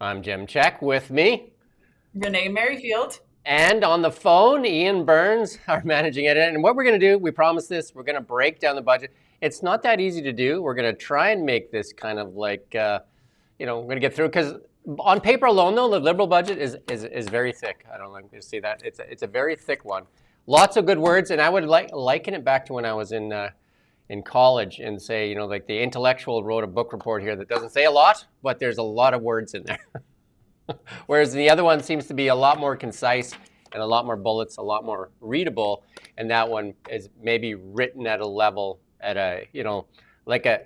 I'm Jim Check with me. Renee Merrifield. And on the phone, Ian Burns, our managing editor. And what we're going to do, we promise this, we're going to break down the budget. It's not that easy to do. We're going to try and make this kind of like, we're going to get through because on paper alone, though, the Liberal budget is very thick. I don't like to see that. It's a very thick one. Lots of good words. And I would liken it back to when I was in college and say, like the intellectual wrote a book report here that doesn't say a lot, but there's a lot of words in there. Whereas the other one seems to be a lot more concise and a lot more bullets, a lot more readable. And that one is maybe written at a level at a, like a,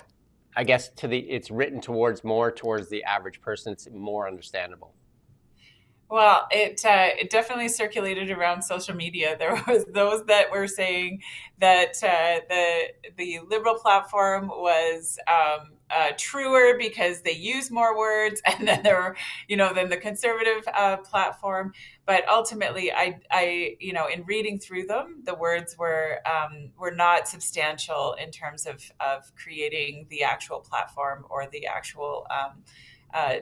I guess it's written towards the average person. It's more understandable. Well, it definitely circulated around social media. There was those that were saying that the Liberal platform was truer because they use more words, and then there were, than the Conservative platform. But ultimately, in reading through them, the words were not substantial in terms of creating the actual platform or the actual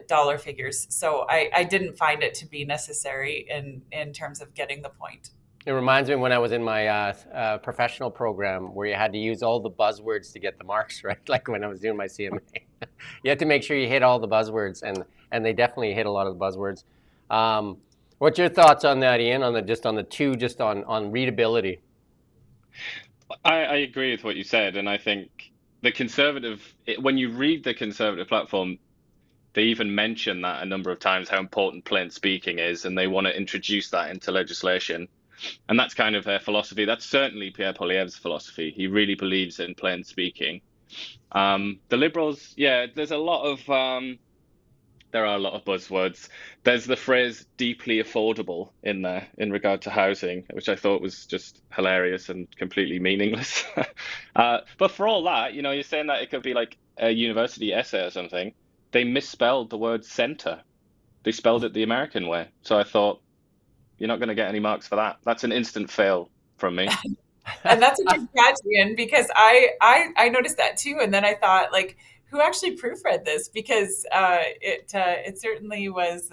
dollar figures. So I didn't find it to be necessary in terms of getting the point. It reminds me when I was in my professional program where you had to use all the buzzwords to get the marks, right? Like when I was doing my CMA, you had to make sure you hit all the buzzwords, and they definitely hit a lot of the buzzwords. What's your thoughts on that, Ian? On readability. I agree with what you said, and I think when you read the Conservative platform, they even mention that a number of times how important plain speaking is, and they want to introduce that into legislation. And that's kind of their philosophy. That's certainly Pierre Poilievre's philosophy. He really believes in plain speaking. The Liberals, yeah, there are a lot of buzzwords. There's the phrase deeply affordable in there in regard to housing, which I thought was just hilarious and completely meaningless. But for all that, you're saying that it could be like a university essay or something. They misspelled the word center. They spelled it the American way. So I thought, you're not going to get any marks for that. That's an instant fail from me. And that's a good catch, Ian, because I noticed that too, and then I thought, like, who actually proofread this? Because it certainly was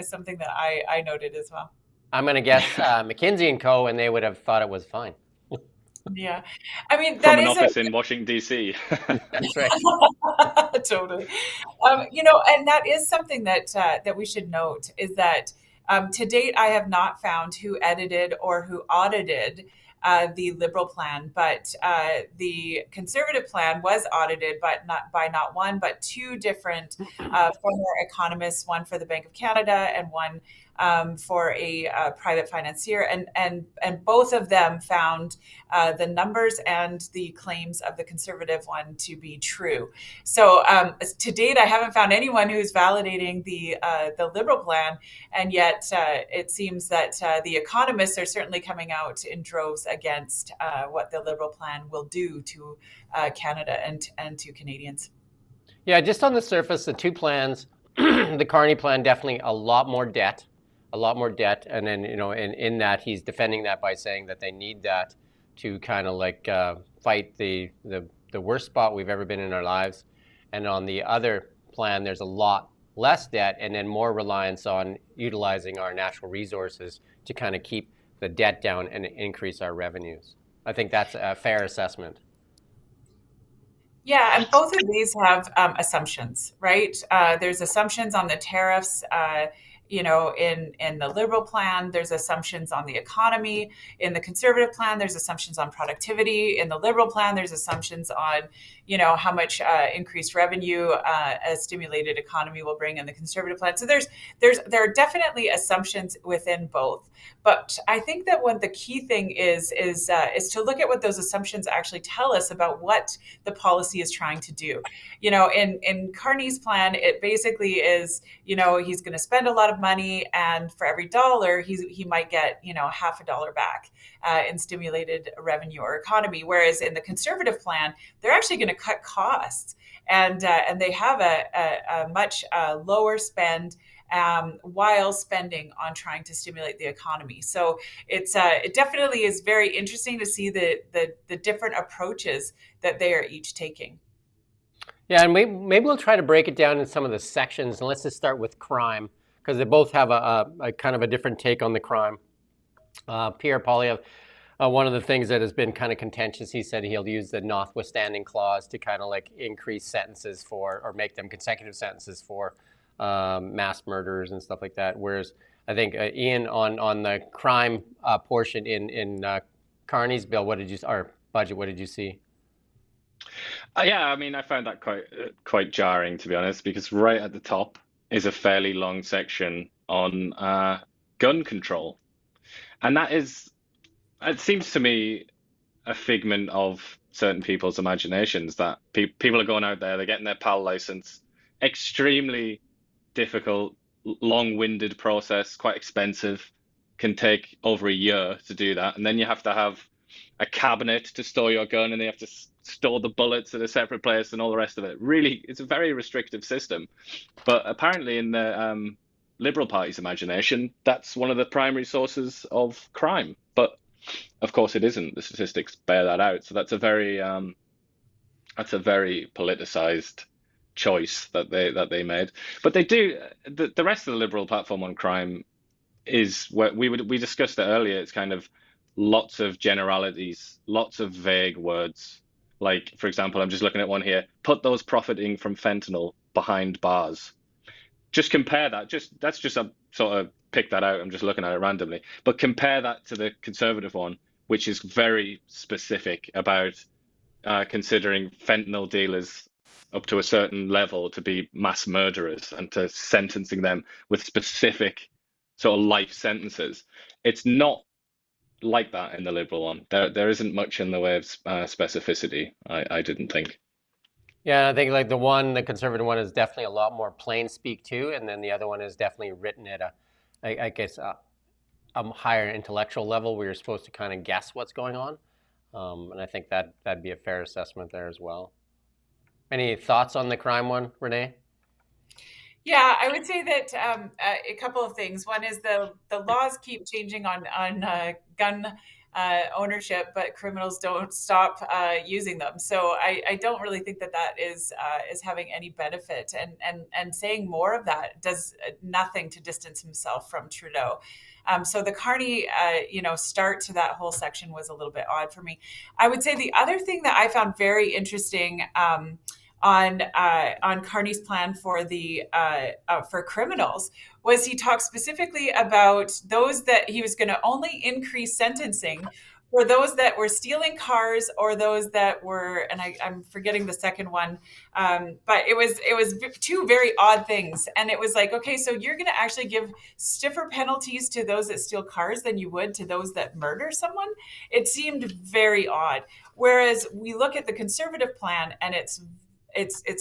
something that I noted as well. I'm going to guess McKinsey and Co. And they would have thought it was fine. Yeah, I mean From that an is a office in Washington, D.C. That's right. totally. And that is something that we should note is that to date, I have not found who edited or who audited the Liberal plan, but the Conservative plan was audited, but not one, but two different former economists, one for the Bank of Canada and one for a private financier, and both of them found the numbers and the claims of the Conservative one to be true. So to date, I haven't found anyone who's validating the Liberal plan, and yet it seems that the economists are certainly coming out in droves against what the Liberal plan will do to Canada and to Canadians. Yeah, just on the surface, the two plans, the Carney plan, definitely a lot more debt. And then, in that, he's defending that by saying that they need that to kind of like fight the worst spot we've ever been in our lives. And on the other plan, there's a lot less debt and then more reliance on utilizing our natural resources to kind of keep the debt down and increase our revenues. I think that's a fair assessment. Yeah, and both of these have assumptions, right? There's assumptions on the tariffs. In the Liberal plan, there's assumptions on the economy. In the Conservative plan, there's assumptions on productivity. In the Liberal plan, there's assumptions on, how much increased revenue a stimulated economy will bring in the Conservative plan. So there are definitely assumptions within both. But I think that what the key thing is to look at what those assumptions actually tell us about what the policy is trying to do. In Carney's plan, it basically is, he's going to spend a lot of money, and for every dollar, he might get, half a dollar back in stimulated revenue or economy. Whereas in the Conservative plan, they're actually going to cut costs, and they have a much lower spend while spending on trying to stimulate the economy. So it definitely is very interesting to see the different approaches that they are each taking. Yeah, and maybe we'll try to break it down in some of the sections, and let's just start with crime because they both have a kind of a different take on the crime. Pierre Polyev, one of the things that has been kind of contentious, he said he'll use the notwithstanding clause to kind of like increase sentences for, or make them consecutive sentences for mass murderers and stuff like that. Whereas I think Ian, on the crime portion in Carney's bill, or budget, what did you see? Yeah, I mean, I found that quite jarring, to be honest, because right at the top is a fairly long section on gun control, and that is, it seems to me, a figment of certain people's imaginations that people are going out there, they're getting their PAL license, extremely difficult, long-winded process, quite expensive, can take over a year to do that, and then you have to have a cabinet to store your gun, and they have to store the bullets at a separate place and all the rest of it. Really, it's a very restrictive system. But apparently, in the Liberal Party's imagination, that's one of the primary sources of crime. But of course, it isn't. The statistics bear that out. So that's a very politicized choice that they made. But they do the rest of the Liberal platform on crime is what we discussed it earlier. It's kind of lots of generalities, lots of vague words. Like, for example, I'm just looking at one here. Put those profiting from fentanyl behind bars. Just compare that. That's just a sort of pick that out. I'm just looking at it randomly. But compare that to the Conservative one, which is very specific about considering fentanyl dealers up to a certain level to be mass murderers and to sentencing them with specific sort of life sentences. It's not like that in the Liberal one. There isn't much in the way of specificity, I didn't think. Yeah, I think like the Conservative one is definitely a lot more plain speak too, and then the other one is definitely written at I guess, a higher intellectual level where you're supposed to kind of guess what's going on, and I think that'd be a fair assessment there as well. Any thoughts on the crime one, Renee? Yeah, I would say that a couple of things. One is the laws keep changing on gun ownership, but criminals don't stop using them. So I don't really think that is having any benefit. And saying more of that does nothing to distance himself from Trudeau. So the Carney, start to that whole section was a little bit odd for me. I would say the other thing that I found very interesting. On Carney's plan for for criminals was he talked specifically about those that he was going to only increase sentencing for those that were stealing cars or those that were, and I'm forgetting the second one, but it was two very odd things. And it was like, okay, so you're going to actually give stiffer penalties to those that steal cars than you would to those that murder someone. It seemed very odd. Whereas we look at the Conservative plan and it's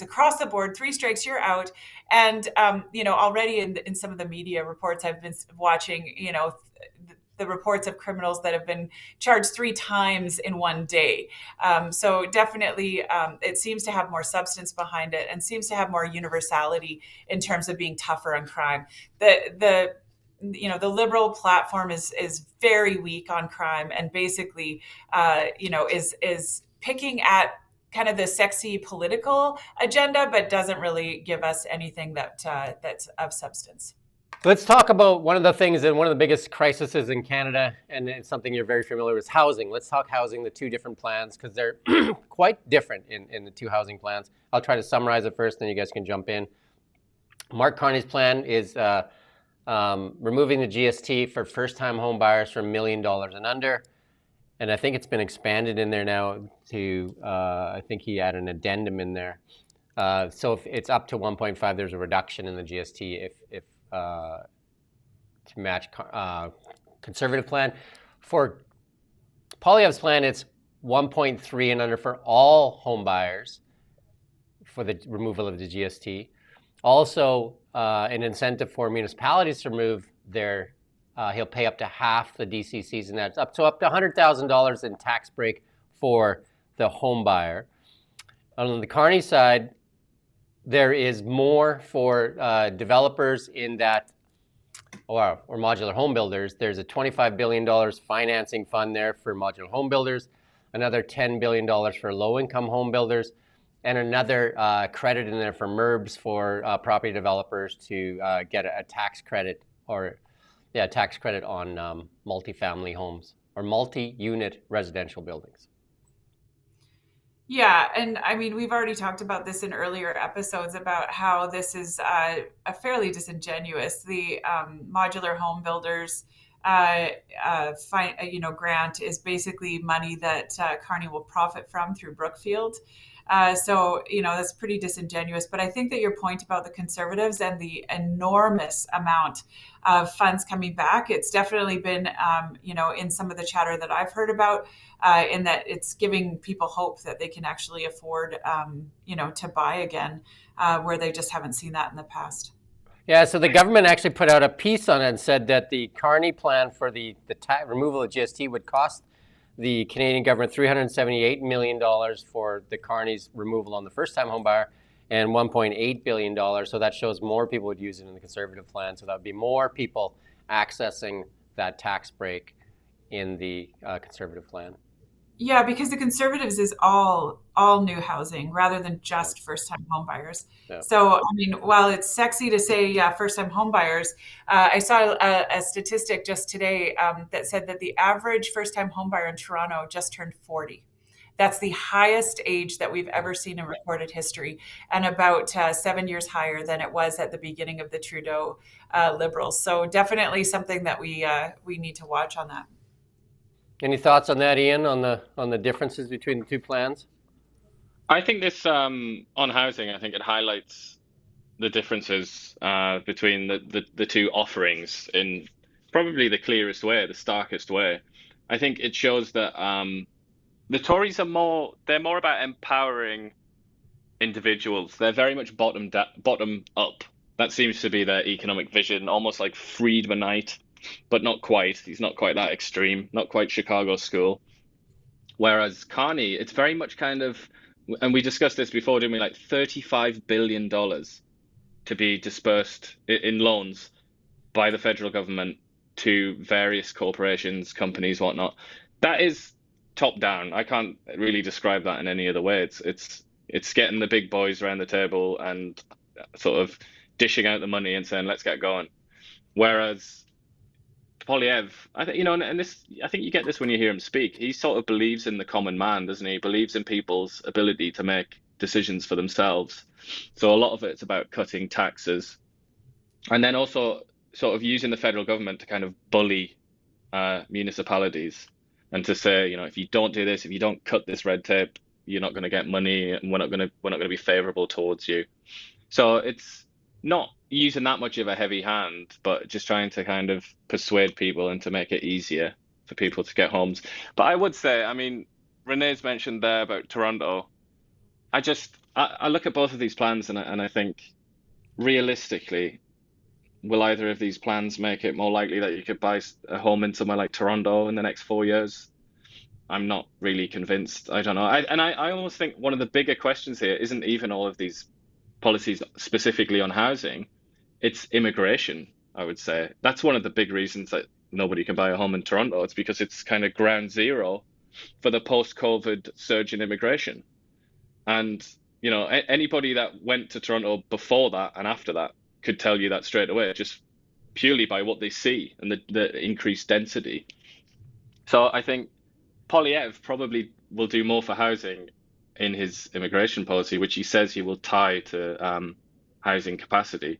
across the board, 3 strikes, you're out. And, already in some of the media reports I've been watching, the reports of criminals that have been charged 3 times in one day. So definitely it seems to have more substance behind it and seems to have more universality in terms of being tougher on crime. The Liberal platform is very weak on crime and basically, is picking at kind of the sexy political agenda, but doesn't really give us anything that's of substance. Let's talk about one of the things and one of the biggest crises in Canada, and it's something you're very familiar with, housing. Let's talk housing, the 2 different plans, because they're quite different in the 2 housing plans. I'll try to summarize it first, then you guys can jump in. Mark Carney's plan is removing the GST for first-time home buyers from $1 million and under. And I think it's been expanded in there now to, I think he had an addendum in there. So if it's up to 1.5, there's a reduction in the GST if to match Conservative plan. For Poilievre's plan, it's 1.3 and under for all home buyers for the removal of the GST. Also, an incentive for municipalities to remove their he'll pay up to half the DCCs, and that's up to $100,000 in tax break for the home buyer. On the Carney side, there is more for developers in that, or modular home builders. There's a $25 billion financing fund there for modular home builders, another $10 billion for low-income home builders, and another credit in there for MERBs for property developers to get a tax credit tax credit on multifamily homes or multi-unit residential buildings. Yeah, and I mean, we've already talked about this in earlier episodes about how this is a fairly disingenuous. The modular home builders, grant is basically money that Kearney will profit from through Brookfield. So, that's pretty disingenuous. But I think that your point about the Conservatives and the enormous amount of funds coming back, it's definitely been, in some of the chatter that I've heard about, in that it's giving people hope that they can actually afford, to buy again, where they just haven't seen that in the past. Yeah, so the government actually put out a piece on it and said that the Kearney plan for the removal of GST would cost the Canadian government $378 million for the Kearney's removal on the first-time home buyer and $1.8 billion. So that shows more people would use it in the Conservative plan. So that would be more people accessing that tax break in the Conservative plan. Yeah, because the Conservatives is all new housing rather than just first-time home buyers. Yeah. So, I mean, while it's sexy to say, first-time home buyers, I saw a statistic just today that said that the average first-time home buyer in Toronto just turned 40. That's the highest age that we've ever seen in recorded history, and about 7 years higher than it was at the beginning of the Trudeau Liberals. So definitely something that we need to watch on that. Any thoughts on that, Ian, on the differences between the two plans? I think this on housing, I think it highlights the differences between the two offerings in probably the clearest way, the starkest way. I think it shows that the Tories they're more about empowering individuals. They're very much bottom up. That seems to be their economic vision, almost like Friedmanite, but not quite. He's not quite that extreme, not quite Chicago school. Whereas Kearney, it's very much kind of, and we discussed this before, didn't we? Like $35 billion to be dispersed in loans by the federal government to various corporations, companies, whatnot. That is top down. I can't really describe that in any other way. It's getting the big boys around the table and sort of dishing out the money and saying, let's get going. Whereas Polyev, I think, and this, I think you get this when you hear him speak. He sort of believes in the common man, doesn't he? He believes in people's ability to make decisions for themselves. So a lot of it's about cutting taxes, and then also sort of using the federal government to kind of bully municipalities and to say, if you don't do this, if you don't cut this red tape, you're not going to get money, and we're not going to be favorable towards you. So it's not using that much of a heavy hand, but just trying to kind of persuade people and to make it easier for people to get homes. But I would say, I mean, Renee's mentioned there about Toronto. I look at both of these plans and I think realistically, will either of these plans make it more likely that you could buy a home in somewhere like Toronto in the next 4 years? I'm not really convinced. I don't know. I almost think one of the bigger questions here isn't even all of these policies specifically on housing. It's immigration, I would say. That's one of the big reasons that nobody can buy a home in Toronto. It's because it's kind of ground zero for the post-COVID surge in immigration. And, anybody that went to Toronto before that and after that could tell you that straight away, just purely by what they see and the increased density. So I think Polyev probably will do more for housing in his immigration policy, which he says he will tie to housing capacity.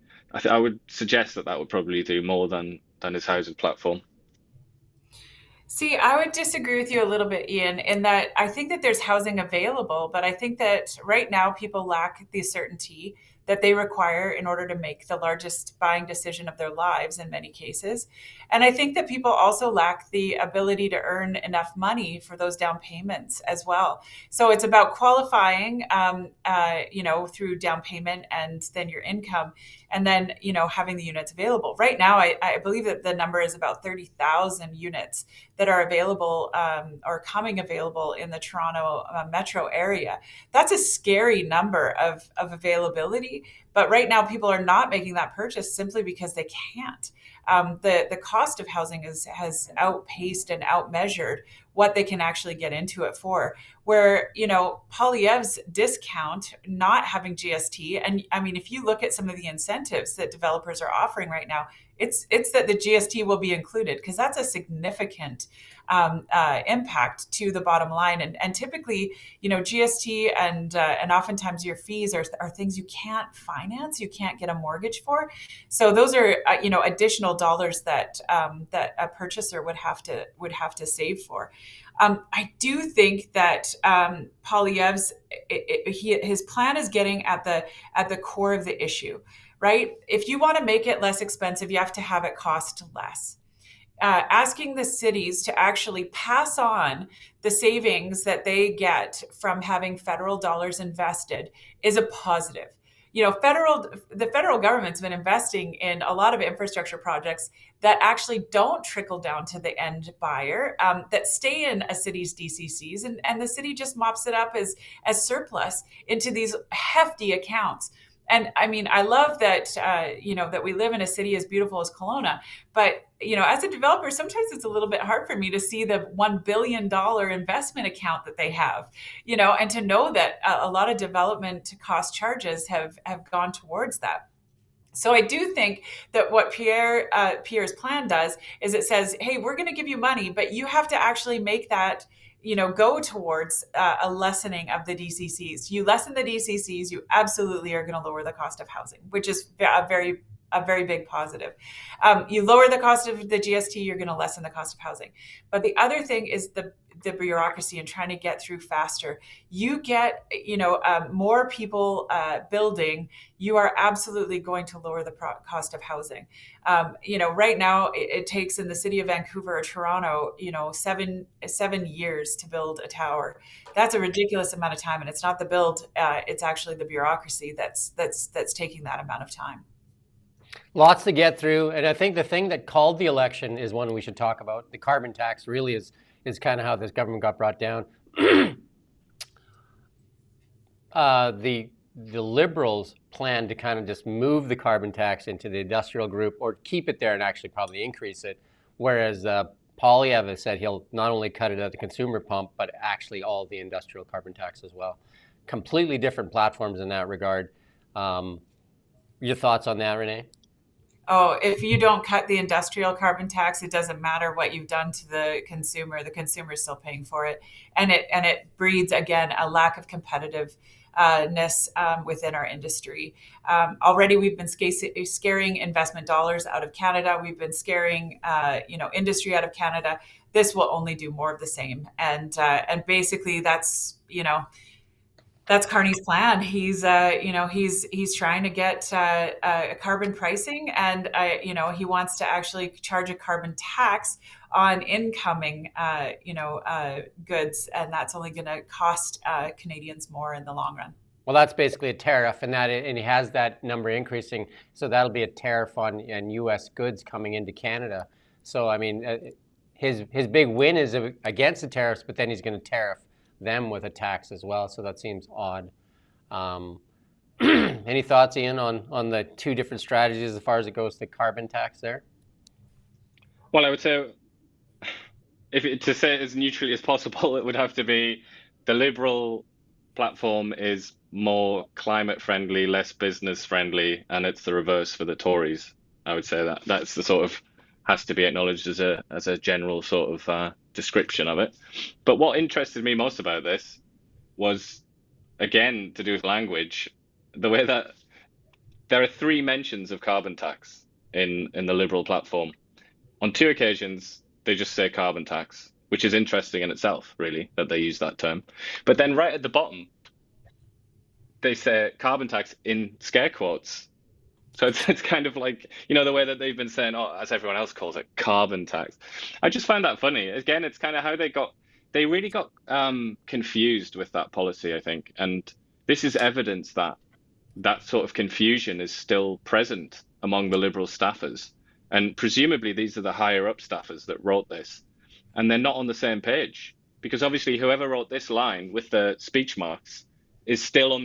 I would suggest that would probably do more than his housing platform. See, I would disagree with you a little bit, Ian, in that I think that there's housing available, but I think that right now people lack the certainty that they require in order to make the largest buying decision of their lives in many cases. And I think that people also lack the ability to earn enough money for those down payments as well. So it's about qualifying, through down payment and then your income, and then, having the units available. Right now, I believe that the number is about 30,000 units that are available or coming available in the Toronto metro area. That's a scary number of availability. But right now, people are not making that purchase simply because they can't. The cost of housing has outpaced and outmeasured what they can actually get into it for. Where, Polyev's discount, not having GST, and I mean, if you look at some of the incentives that developers are offering right now, it's that the GST will be included, because that's a significant impact to the bottom line. And typically, GST and oftentimes your fees are things you can't finance, you can't get a mortgage for. So those are additional dollars that a purchaser would have to save for. I do think that Polyev's his plan is getting at the core of the issue, right? If you want to make it less expensive, you have to have it cost less. Asking the cities to actually pass on the savings that they get from having federal dollars invested is a positive. The federal government's been investing in a lot of infrastructure projects that actually don't trickle down to the end buyer, that stay in a city's DCCs, and the city just mops it up as surplus into these hefty accounts. And I mean, I love that, that we live in a city as beautiful as Kelowna. But, as a developer, sometimes it's a little bit hard for me to see the $1 billion investment account that they have, and to know that a lot of development cost charges have gone towards that. So I do think that what Pierre's plan does is it says, hey, we're going to give you money, but you have to actually make that go towards a lessening of the DCCs. You lessen the DCCs, you absolutely are going to lower the cost of housing, which is a very big positive. You lower the cost of the GST, you're going to lessen the cost of housing. But the other thing is the bureaucracy and trying to get through faster. You get, more people building, you are absolutely going to lower the cost of housing. Right now it takes in the city of Vancouver or Toronto, 7 years to build a tower. That's a ridiculous amount of time. And it's not the build, it's actually the bureaucracy that's taking that amount of time. Lots to get through. And I think the thing that called the election is one we should talk about. The carbon tax really is kind of how this government got brought down. The Liberals plan to kind of just move the carbon tax into the industrial group, or keep it there and actually probably increase it. Whereas Poilievre has said he'll not only cut it at the consumer pump, but actually all the industrial carbon tax as well. Completely different platforms in that regard. Your thoughts on that, Renee? Oh, if you don't cut the industrial carbon tax, it doesn't matter what you've done to the consumer. The consumer is still paying for it, and it breeds, again, a lack of competitiveness within our industry. Already, we've been scaring investment dollars out of Canada. We've been scaring, industry out of Canada. This will only do more of the same, and basically that's Carney's plan. He's trying to get carbon pricing, and he wants to actually charge a carbon tax on incoming goods, and that's only going to cost Canadians more in the long run. Well, that's basically a tariff, and he has that number increasing, so that'll be a tariff on U.S. goods coming into Canada. So I mean, his big win is against the tariffs, but then he's going to tariff them with a tax as well, so that seems odd. Any thoughts, Ian, on the two different strategies as far as it goes to the carbon tax there? Well, I would say, to say it as neutrally as possible, it would have to be the Liberal platform is more climate friendly, less business friendly, and it's the reverse for the Tories. I would say that's the sort of has to be acknowledged as a general sort of description of it. But what interested me most about this was, again, to do with language, the way that there are 3 mentions of carbon tax in the Liberal platform. On 2 occasions, they just say carbon tax, which is interesting in itself, really, that they use that term. But then right at the bottom, they say carbon tax in scare quotes. So it's kind of like, the way that they've been saying, as everyone else calls it, carbon tax. I just found that funny. Again, it's kind of how they really got confused with that policy, I think. And this is evidence that sort of confusion is still present among the Liberal staffers. And presumably these are the higher up staffers that wrote this. And they're not on the same page, because obviously whoever wrote this line with the speech marks is still on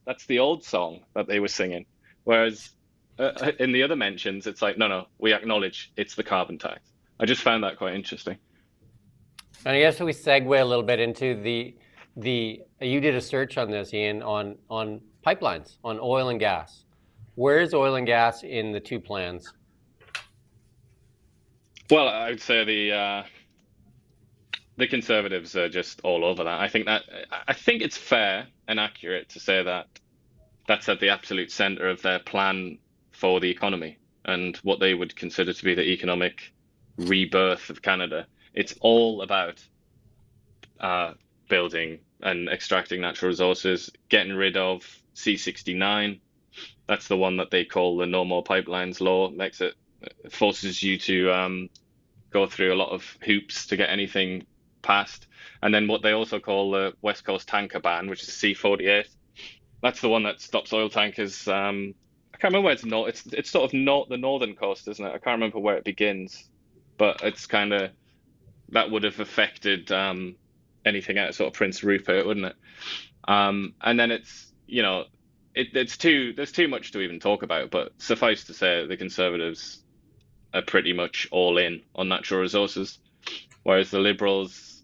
that's the old song that they were singing. Whereas in the other mentions, it's like, no, we acknowledge it's the carbon tax. I just found that quite interesting. And I guess we segue a little bit into the you did a search on this, Ian, on pipelines, on oil and gas. Where is oil and gas in the two plans? Well, I would say the Conservatives are just all over that. I think it's fair and accurate to say that that's at the absolute center of their plan for the economy and what they would consider to be the economic rebirth of Canada. It's all about uh, building and extracting natural resources, getting rid of C-69. That's the one that they call the No More Pipelines law. Makes it forces you to go through a lot of hoops to get anything passed. And then what they also call the West Coast tanker ban, which is C-48. That's the one that stops oil tankers. I can't remember where it's not. It's sort of not the northern coast, isn't it? I can't remember where it begins, but it's kind of that would have affected anything out of sort of Prince Rupert, wouldn't it? And then it's it's too there's too much to even talk about. But suffice to say, the Conservatives are pretty much all in on natural resources, whereas the Liberals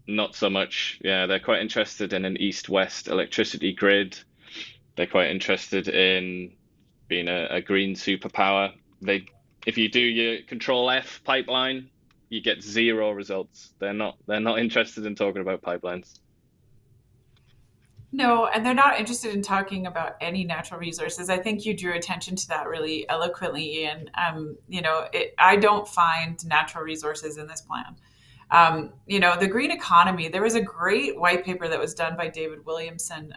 not so much. Yeah, they're quite interested in an east-west electricity grid. They're quite interested in being a green superpower. If you do your Control F pipeline, you get zero results. They're not interested in talking about pipelines. No, and they're not interested in talking about any natural resources. I think you drew attention to that really eloquently, Ian. I don't find natural resources in this plan. The green economy, there was a great white paper that was done by David Williamson,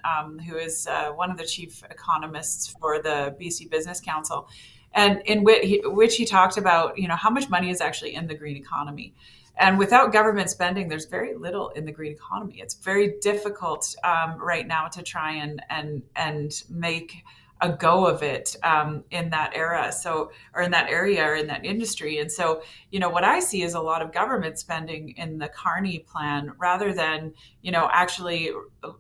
who is one of the chief economists for the BC Business Council, and in which he talked about, how much money is actually in the green economy. And without government spending, there's very little in the green economy. It's very difficult right now to try and make a go of it in that era. So, or in that area, or in that industry. And so, what I see is a lot of government spending in the Carney plan, rather than, actually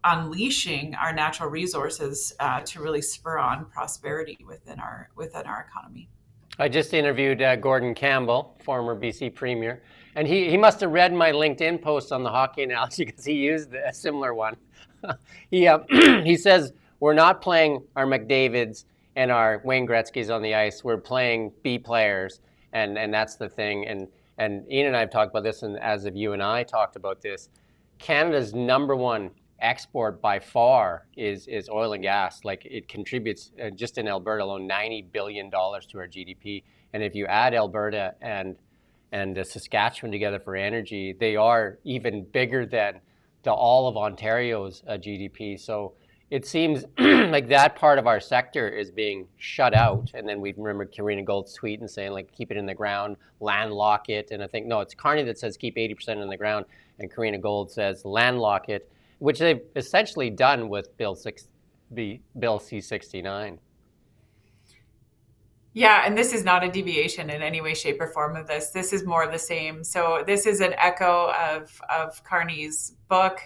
unleashing our natural resources to really spur on prosperity within our economy. I just interviewed Gordon Campbell, former BC Premier, and he must have read my LinkedIn post on the hockey analogy because he used a similar one. he he says we're not playing our McDavids and our Wayne Gretzky's on the ice. We're playing B players, and that's the thing. And Ian and I have talked about this, and as of you and I talked about this, Canada's number one export by far is oil and gas. Like it contributes just in Alberta alone $90 billion to our GDP. And if you add Alberta and Saskatchewan together for energy, they are even bigger than all of Ontario's GDP. So it seems like that part of our sector is being shut out. And then we remember Karina Gold's tweet and saying, like, keep it in the ground, landlock it. And I think, no, it's Carney that says keep 80% in the ground. And Karina Gold says landlock it, which they've essentially done with Bill C-69. Yeah, and this is not a deviation in any way, shape, or form of this. This is more of the same. So this is an echo of Carney's book,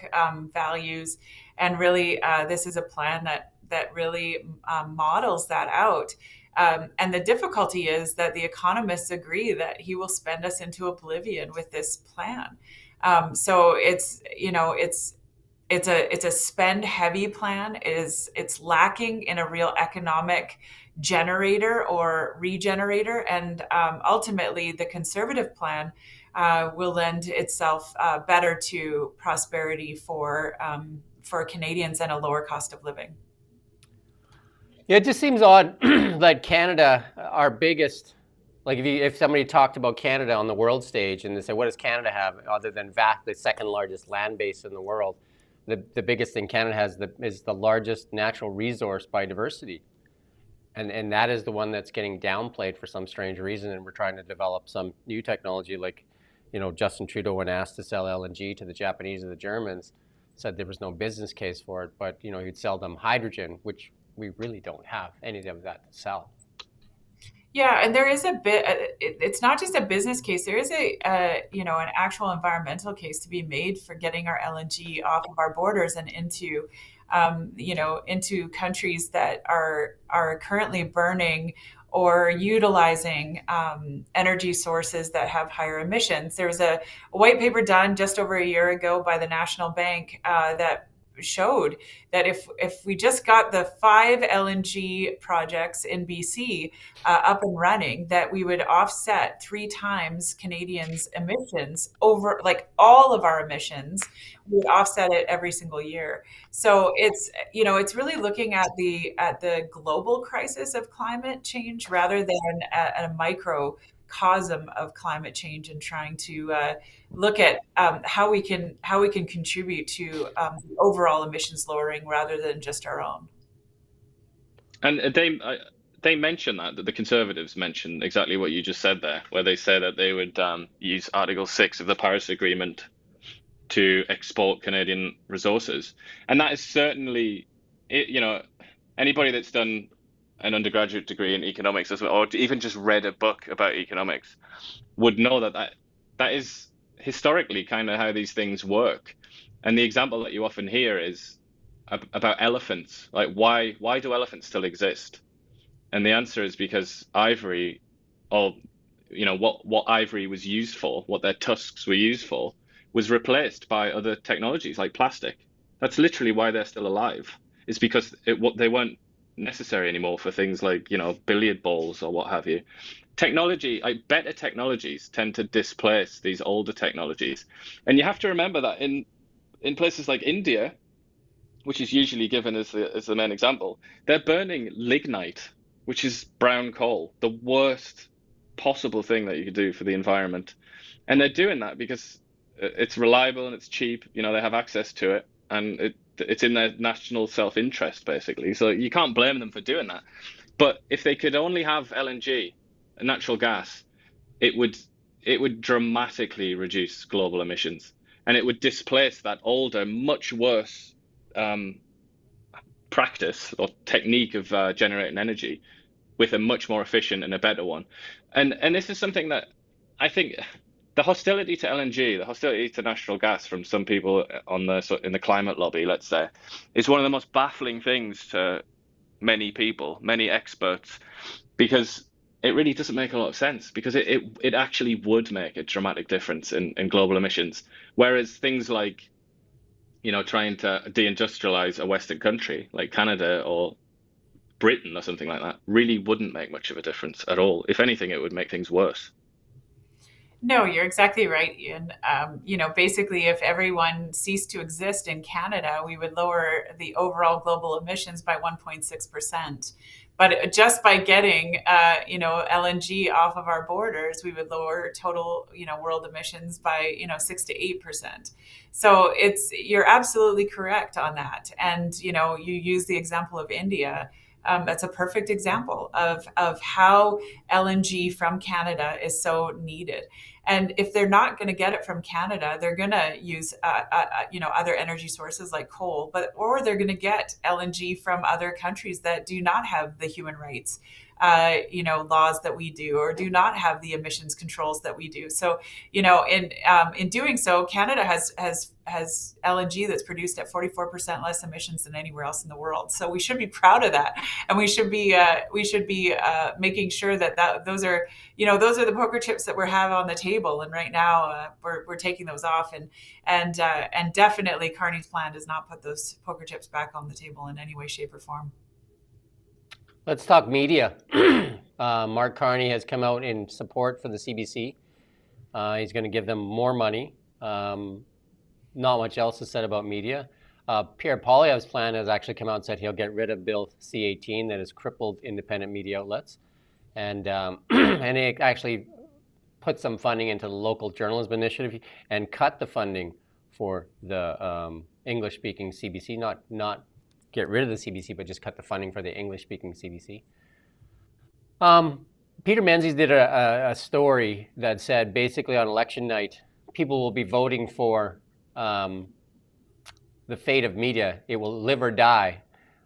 values, and really, this is a plan that really models that out. And the difficulty is that the economists agree that he will spend us into oblivion with this plan. So it's a spend heavy plan. It's lacking in a real economic generator or regenerator, and ultimately the Conservative plan will lend itself better to prosperity for Canadians and a lower cost of living. Yeah, it just seems odd that Canada, our biggest, like if somebody talked about Canada on the world stage and they say, what does Canada have other than the second largest land base in the world? The biggest thing Canada has is the largest natural resource by diversity. And that is the one that's getting downplayed for some strange reason. And we're trying to develop some new technology, like, Justin Trudeau, when asked to sell LNG to the Japanese or the Germans, said there was no business case for it, but he'd sell them hydrogen, which we really don't have any of that to sell. Yeah, and there is a bit. It's not just a business case. There is an actual environmental case to be made for getting our LNG off of our borders and into countries that are currently burning or utilizing energy sources that have higher emissions. There was a white paper done just over a year ago by the National Bank that showed that if we just got the 5 LNG projects in BC up and running, that we would offset 3 times Canadians' emissions over, like, all of our emissions. We would offset it every single year. So it's really looking at the global crisis of climate change rather than a microcosm of climate change, and trying to look at how we can contribute to the overall emissions lowering rather than just our own. And they mention that the Conservatives mention exactly what you just said there, where they say that they would use Article 6 of the Paris Agreement to export Canadian resources. And that is certainly, anybody that's done an undergraduate degree in economics as well, or even just read a book about economics, would know that is historically kind of how these things work. And the example that you often hear is about elephants. Like, why do elephants still exist? And the answer is because ivory, or what ivory was used for, what their tusks were used for, was replaced by other technologies like plastic. That's literally why they're still alive. It's because they weren't necessary anymore for things like, billiard balls or what have you. Technology, like better technologies, tend to displace these older technologies. And you have to remember that in places like India, which is usually given as the main example, they're burning lignite, which is brown coal, the worst possible thing that you could do for the environment. And they're doing that because it's reliable and it's cheap. They have access to it, and it's in their national self-interest, basically. So you can't blame them for doing that. But if they could only have LNG, natural gas, it would dramatically reduce global emissions, and it would displace that older, much worse practice or technique of generating energy with a much more efficient and a better one. And this is something that I think the hostility to LNG, the hostility to natural gas from some people in the climate lobby, let's say, is one of the most baffling things to many people, many experts, because it really doesn't make a lot of sense, because it actually would make a dramatic difference in global emissions. Whereas things like, trying to deindustrialize a Western country like Canada or Britain or something like that really wouldn't make much of a difference at all. If anything, it would make things worse. No, you're exactly right, Ian. Basically, if everyone ceased to exist in Canada, we would lower the overall global emissions by 1.6%. But just by getting, LNG off of our borders, we would lower total, world emissions by, 6 to 8%. So you're absolutely correct on that. And, you use the example of India. That's a perfect example of how LNG from Canada is so needed. And if they're not going to get it from Canada, they're going to use, other energy sources like coal, or they're going to get LNG from other countries that do not have the human rights, laws that we do, or do not have the emissions controls that we do. So, in doing so, Canada has LNG that's produced at 44% less emissions than anywhere else in the world. So we should be proud of that, and we should be making sure that those are the poker chips that we have on the table. And right now, we're taking those off, and definitely Carney's plan does not put those poker chips back on the table in any way, shape, or form. Let's talk media. Mark Carney has come out in support for the CBC. He's going to give them more money. Not much else is said about media. Pierre Poilievre's plan has actually come out and said he'll get rid of Bill C-18 that has crippled independent media outlets. And and he actually put some funding into the local journalism initiative and cut the funding for the English-speaking CBC, not get rid of the CBC, but just cut the funding for the English-speaking CBC. Peter Menzies did a story that said basically on election night, people will be voting for the fate of media. It will live or die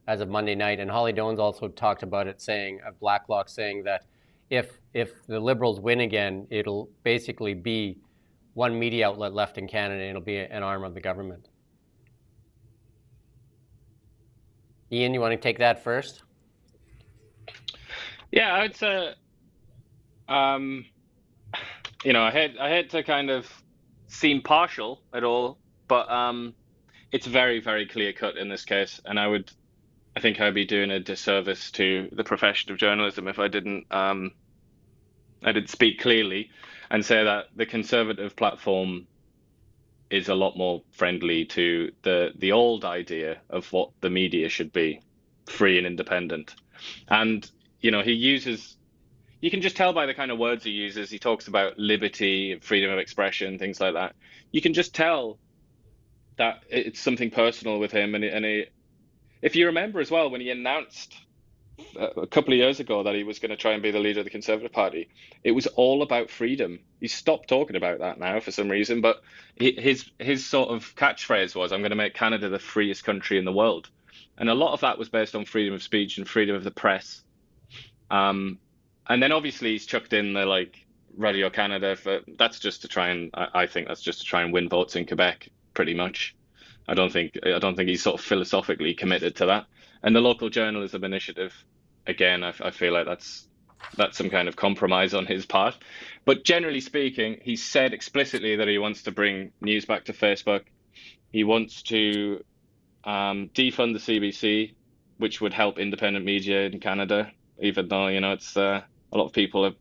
as of Monday night. And Holly Dones also talked about it, saying, Blacklock saying that if the Liberals win again, it'll basically be one media outlet left in Canada, and it'll be an arm of the government. Ian, you want to take that first? Yeah, I would say, um, I hate to kind of seem partial at all, but it's very, very clear cut in this case, and I think I'd be doing a disservice to the profession of journalism if I didn't speak clearly and say that the conservative platform is a lot more friendly to the old idea of what the media should be, free and independent. And he uses you can just tell by the kind of words he uses. He talks about liberty, freedom of expression, things like that. You can just tell that it's something personal with him. If you remember as well, when he announced a couple of years ago that he was going to try and be the leader of the Conservative Party, it was all about freedom. He stopped talking about that now for some reason, but his sort of catchphrase was, "I'm going to make Canada the freest country in the world," and a lot of that was based on freedom of speech and freedom of the press. Um, and then obviously he's chucked in the like Radio Canada for that's just to try and I think that's just to try and win votes in Quebec, pretty much. I don't think he's sort of philosophically committed to that. And the local journalism initiative, again, I feel like that's some kind of compromise on his part. But generally speaking, he said explicitly that he wants to bring news back to Facebook. He wants to defund the CBC, which would help independent media in Canada, even though, it's a lot of people are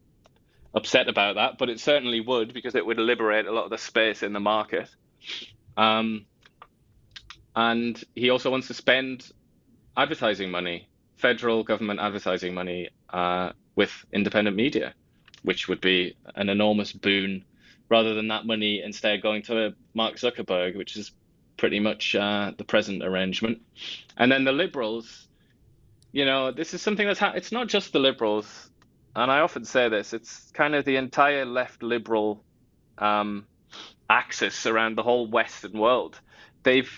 upset about that, but it certainly would because it would liberate a lot of the space in the market. Um, and he also wants to spend advertising money, federal government advertising money, with independent media, which would be an enormous boon, rather than that money instead going to Mark Zuckerberg, which is pretty much the present arrangement. And then the Liberals, this is something it's not just the Liberals, and I often say this, it's kind of the entire left liberal um, axis around the whole Western world. They've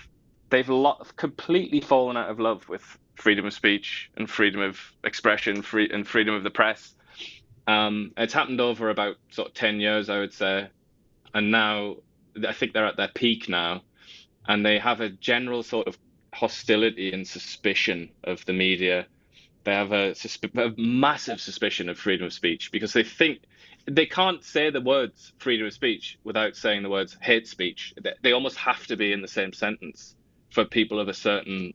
completely fallen out of love with freedom of speech and freedom of expression, and freedom of the press. It's happened over about sort of 10 years, I would say, and now I think they're at their peak now, and they have a general sort of hostility and suspicion of the media. They have a massive suspicion of freedom of speech because they think they can't say the words freedom of speech without saying the words hate speech. They almost have to be in the same sentence for people of a certain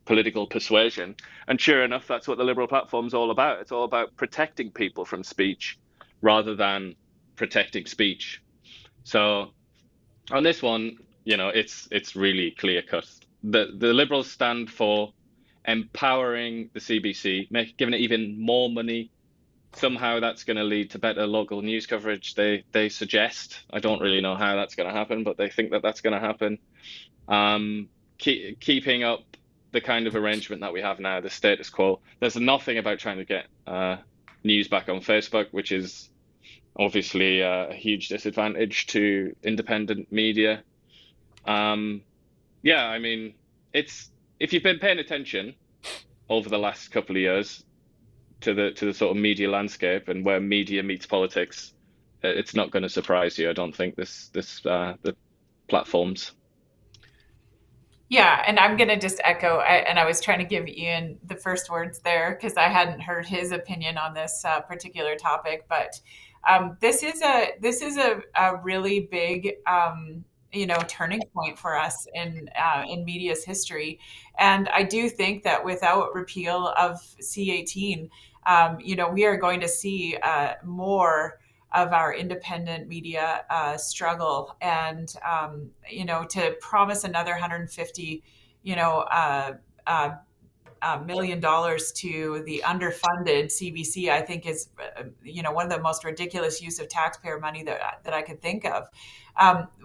political persuasion. And sure enough, that's what the Liberal platform's all about. It's all about protecting people from speech rather than protecting speech. So on this one, it's really clear cut. The Liberals stand for empowering the CBC, giving it even more money. Somehow that's going to lead to better local news coverage. They suggest. I don't really know how that's going to happen, but they think that that's going to happen. Keeping up the kind of arrangement that we have now, the status quo. There's nothing about trying to get news back on Facebook, which is obviously a huge disadvantage to independent media. Yeah, I mean, if you've been paying attention over the last couple of years to the sort of media landscape and where media meets politics, it's not going to surprise you. I don't think the platforms. Yeah, and I'm going to just echo, and I was trying to give Ian the first words there because I hadn't heard his opinion on this particular topic. But this is a really big turning point for us in media's history, and I do think that without repeal of C18, we are going to see more of our independent media struggle, and to promise another 150 $1 million to the underfunded CBC, I think is one of the most ridiculous use of taxpayer money that I could think of.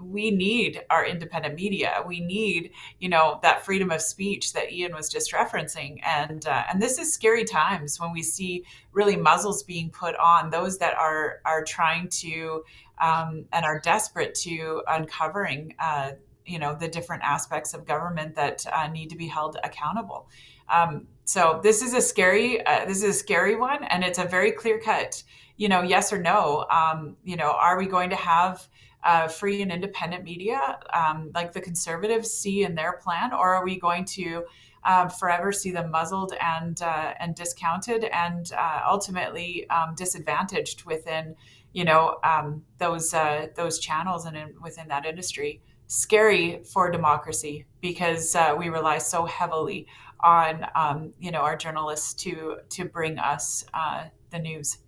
We need our independent media. We need that freedom of speech that Ian was just referencing, and this is scary times when we see really muzzles being put on those that are trying to and are desperate to uncovering the different aspects of government that need to be held accountable. So this is a scary one, and it's a very clear cut, yes or no. Are we going to have free and independent media like the Conservatives see in their plan, or are we going to forever see them muzzled and discounted and ultimately disadvantaged within those channels and within that industry. Scary for democracy because we rely so heavily on our journalists to bring us the news.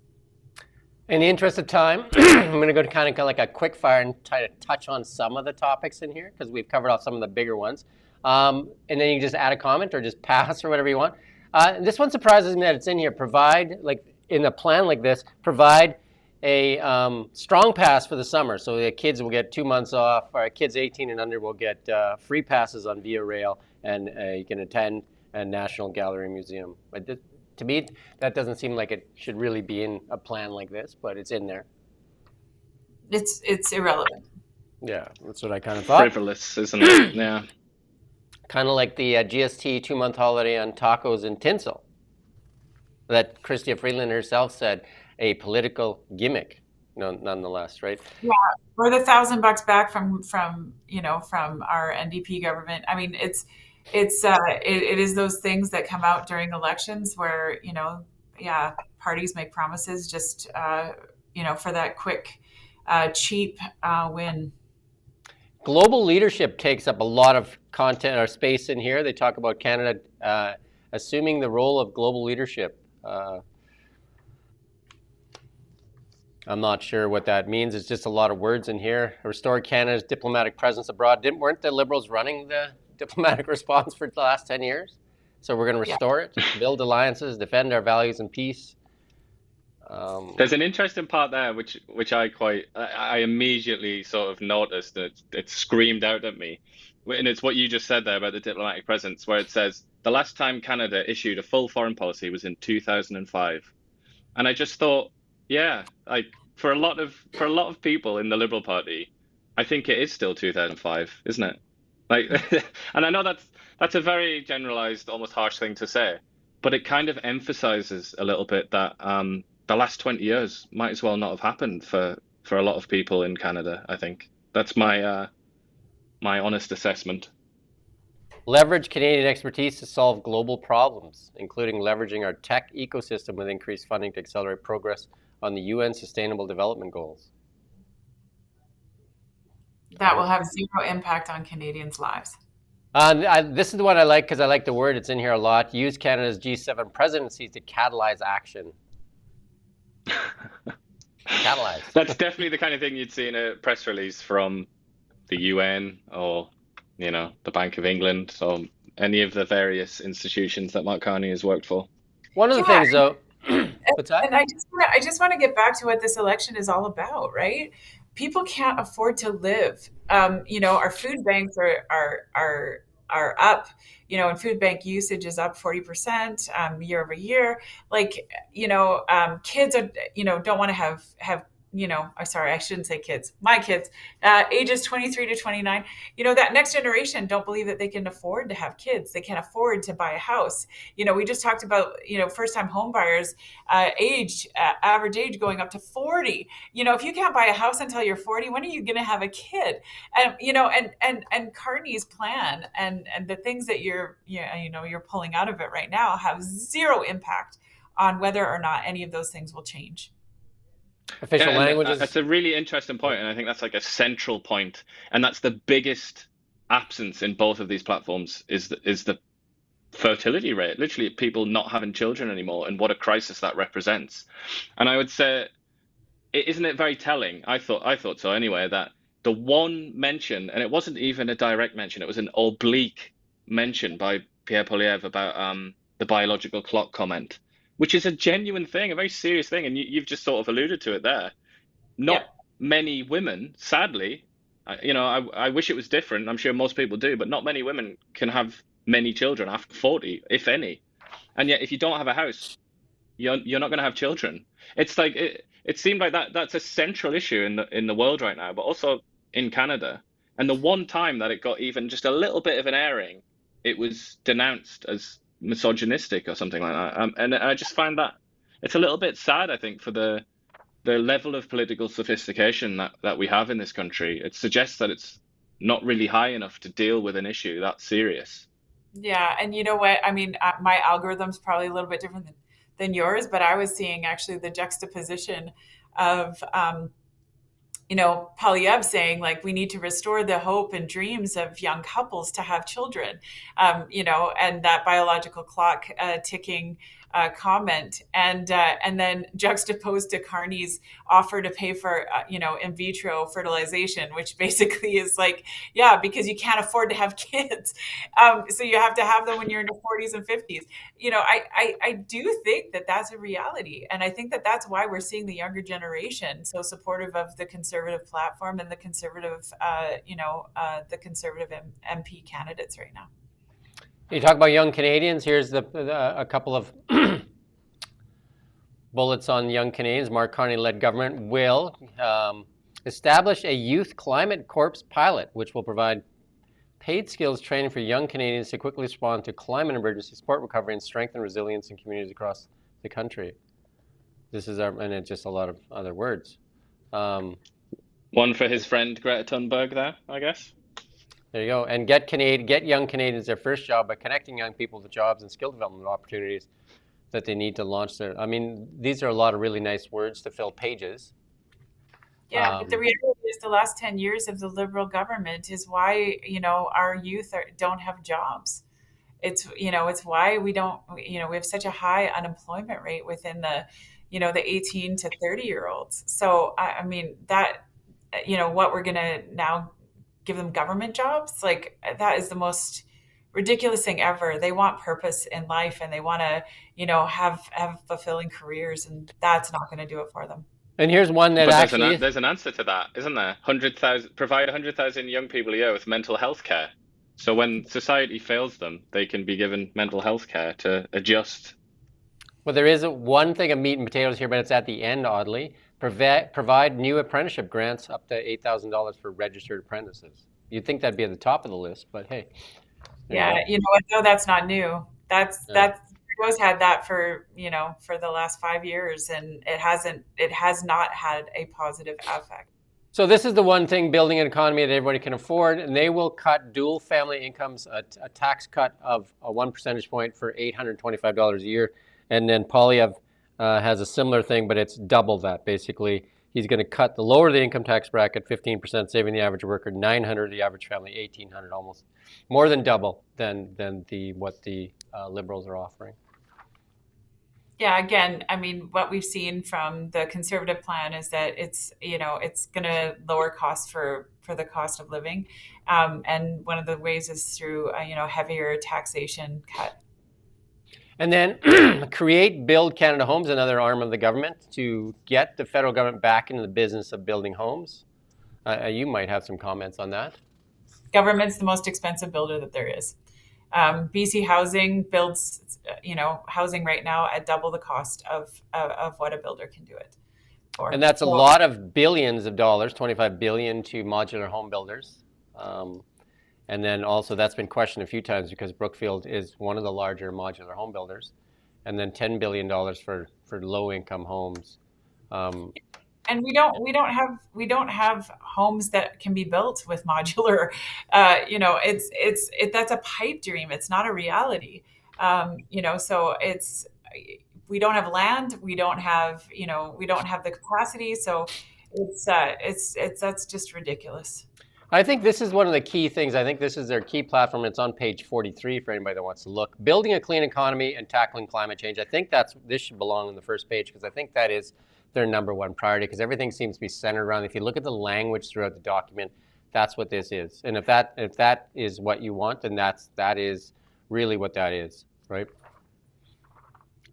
In the interest of time, I'm going to go to kind of like a quick fire and try to touch on some of the topics in here because we've covered off some of the bigger ones. And then you can just add a comment or just pass or whatever you want. This one surprises me that it's in here. Provide, like in a plan like this, provide a strong pass for the summer. So the kids will get 2 months off, or kids 18 and under will get free passes on Via Rail, and you can attend a National Gallery Museum. But to me, that doesn't seem like it should really be in a plan like this, but it's in there. It's irrelevant. Yeah, that's what I kind of thought. Frivolous, isn't it? Yeah. Kind of like the GST 2-month holiday on tacos and tinsel that Chrystia Freeland herself said, a political gimmick, nonetheless, right? Yeah, or the $1,000 back from our NDP government. I mean, it is those things that come out during elections where parties make promises just for that quick, cheap win. Global leadership takes up a lot of content or space in here. They talk about Canada assuming the role of global leadership. I'm not sure what that means. It's just a lot of words in here. Restore Canada's diplomatic presence abroad. Weren't the Liberals running the diplomatic response for the last 10 years? So we're going to restore it, build alliances, defend our values and peace. There's an interesting part there, which I immediately sort of noticed that it screamed out at me. And it's what you just said there about the diplomatic presence, where it says the last time Canada issued a full foreign policy was in 2005. And I just thought, yeah, like for a lot of people in the Liberal Party, I think it is still 2005, isn't it? Like, and I know that's a very generalized, almost harsh thing to say, but it kind of emphasizes a little bit that the last 20 years might as well not have happened for a lot of people in Canada. I think that's my honest assessment. Leverage Canadian expertise to solve global problems, including leveraging our tech ecosystem with increased funding to accelerate progress on the UN Sustainable Development Goals. That will have zero impact on Canadians' lives. This is the one I like because I like the word. It's in here a lot. Use Canada's G7 presidency to catalyze action. Catalyze. That's definitely the kind of thing you'd see in a press release from the UN or, the Bank of England or any of the various institutions that Mark Carney has worked for. One of the things, though, what's that? And I just want to get back to what this election is all about, right? People can't afford to live. Our food banks are up, and food bank usage is up 40% year over year. Like, kids are, don't want to have sorry, I shouldn't say kids. My kids, ages 23 to 29, that next generation don't believe that they can afford to have kids. They can't afford to buy a house. We just talked about, first-time home buyers, average age going up to 40. If you can't buy a house until you're 40, when are you going to have a kid? And, and Carney's plan and the things that you're pulling out of it right now have zero impact on whether or not any of those things will change. Official languages. That's a really interesting point, and I think that's like a central point, and that's the biggest absence in both of these platforms is the fertility rate. Literally, people not having children anymore, and what a crisis that represents. And I would say, isn't it very telling? I thought so anyway. That the one mention, and it wasn't even a direct mention; it was an oblique mention by Pierre Poilievre about the biological clock comment, which is a genuine thing, a very serious thing. And you've just sort of alluded to it there. Not many women, sadly, I wish it was different. I'm sure most people do, but not many women can have many children after 40, if any. And yet, if you don't have a house, you're not going to have children. It's like, it seemed like that's a central issue in the world right now, but also in Canada. And the one time that it got even just a little bit of an airing, it was denounced as misogynistic or something like that, and I just find that it's a little bit sad. I think for the level of political sophistication that we have in this country, it suggests that it's not really high enough to deal with an issue that serious. Yeah, and you know what? I mean, my algorithm's probably a little bit different than yours, but I was seeing actually the juxtaposition of Polyev saying like we need to restore the hope and dreams of young couples to have children, and that biological clock ticking comment, and then juxtaposed to Carney's offer to pay for in vitro fertilization, which basically is like, yeah, because you can't afford to have kids, so you have to have them when you're in your 40s and 50s. I do think that that's a reality. And I think that that's why we're seeing the younger generation so supportive of the conservative platform and the conservative, MP candidates right now. You talk about young Canadians. Here's a couple of bullets on young Canadians. Mark Carney-led government will establish a youth climate corps pilot, which will provide paid skills training for young Canadians to quickly respond to climate emergency, support recovery, and strengthen resilience in communities across the country. This is and it's just a lot of other words. One for his friend Greta Thunberg there, I guess. There you go. And get young Canadians their first job by connecting young people to jobs and skill development opportunities that they need to launch their. I mean, these are a lot of really nice words to fill pages. Yeah, but the reality is the last 10 years of the Liberal government is why, our youth don't have jobs. It's why we don't, we have such a high unemployment rate within the 18 to 30-year-olds. So, I mean, that, what we're going to now give them government jobs, like that is the most ridiculous thing ever. They want purpose in life and they want to, have fulfilling careers, and that's not going to do it for them. And here's one that but there's an answer to that, isn't there? Provide 100,000 young people a year with mental health care. So when society fails them, they can be given mental health care to adjust. Well, there is one thing of meat and potatoes here, but it's at the end, oddly. Provide new apprenticeship grants up to $8,000 for registered apprentices. You'd think that'd be at the top of the list, but hey. Yeah, you know what, though? That's not new. That's Trudeau's had that for the last 5 years, and it has not had a positive effect. So this is the one thing, building an economy that everybody can afford, and they will cut dual family incomes, a tax cut of 1 percentage point for $825 a year. And then Polyev has a similar thing, but it's double that. Basically, he's going to cut the lower the income tax bracket 15%, saving the average worker $900, the average family $1,800, almost more than double than what the Liberals are offering. Yeah, again, I mean, what we've seen from the Conservative plan is that it's going to lower costs for the cost of living, and one of the ways is through heavier taxation cut. And then Build Canada Homes, another arm of the government, to get the federal government back into the business of building homes. You might have some comments on that. Government's the most expensive builder that there is. BC Housing builds, housing right now at double the cost of what a builder can do it for. And that's a lot of billions of dollars, $25 billion to modular home builders. And then also that's been questioned a few times because Brookfield is one of the larger modular home builders. And then $10 billion for low income homes. And we don't have homes that can be built with modular. That's a pipe dream. It's not a reality. So we don't have land. We don't have the capacity. So that's just ridiculous. I think this is one of the key things. I think this is their key platform. It's on page 43 for anybody that wants to look. Building a clean economy and tackling climate change. I think this should belong on the first page because I think that is their number one priority, because everything seems to be centered around, if you look at the language throughout the document, that's what this is. And if that is what you want, then that is really what that is, right?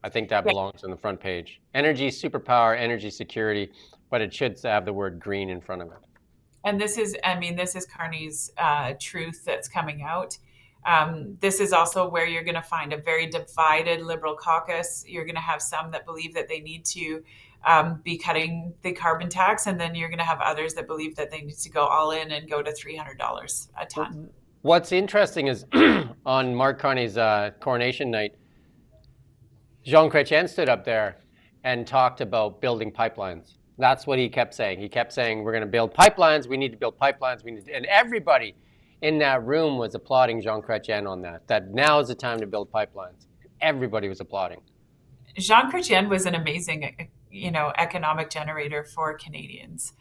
I think that belongs on the front page. Energy superpower, energy security, but it should have the word green in front of it. And this is Carney's truth that's coming out. This is also where you're going to find a very divided Liberal caucus. You're going to have some that believe that they need to be cutting the carbon tax, and then you're going to have others that believe that they need to go all in and go to $300 a ton. What's interesting is on Mark Carney's coronation night, Jean Chrétien stood up there and talked about building pipelines. That's what he kept saying. He kept saying, we're going to build pipelines. We need to build pipelines. And everybody in that room was applauding Jean Chrétien on that now is the time to build pipelines. Everybody was applauding. Jean Chrétien was an amazing, economic generator for Canadians.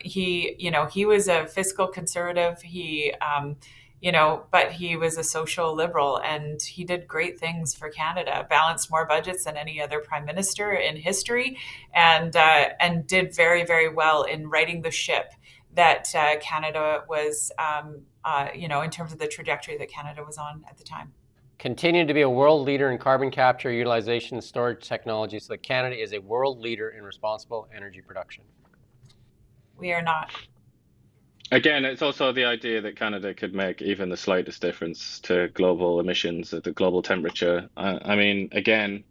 He was a fiscal conservative. But he was a social liberal, and he did great things for Canada. Balanced more budgets than any other prime minister in history, and did very, very well in righting the ship that Canada was, in terms of the trajectory that Canada was on at the time. Continue to be a world leader in carbon capture, utilization, and storage technology so that Canada is a world leader in responsible energy production. We are not. Again, it's also the idea that Canada could make even the slightest difference to global emissions at the global temperature. I mean, again,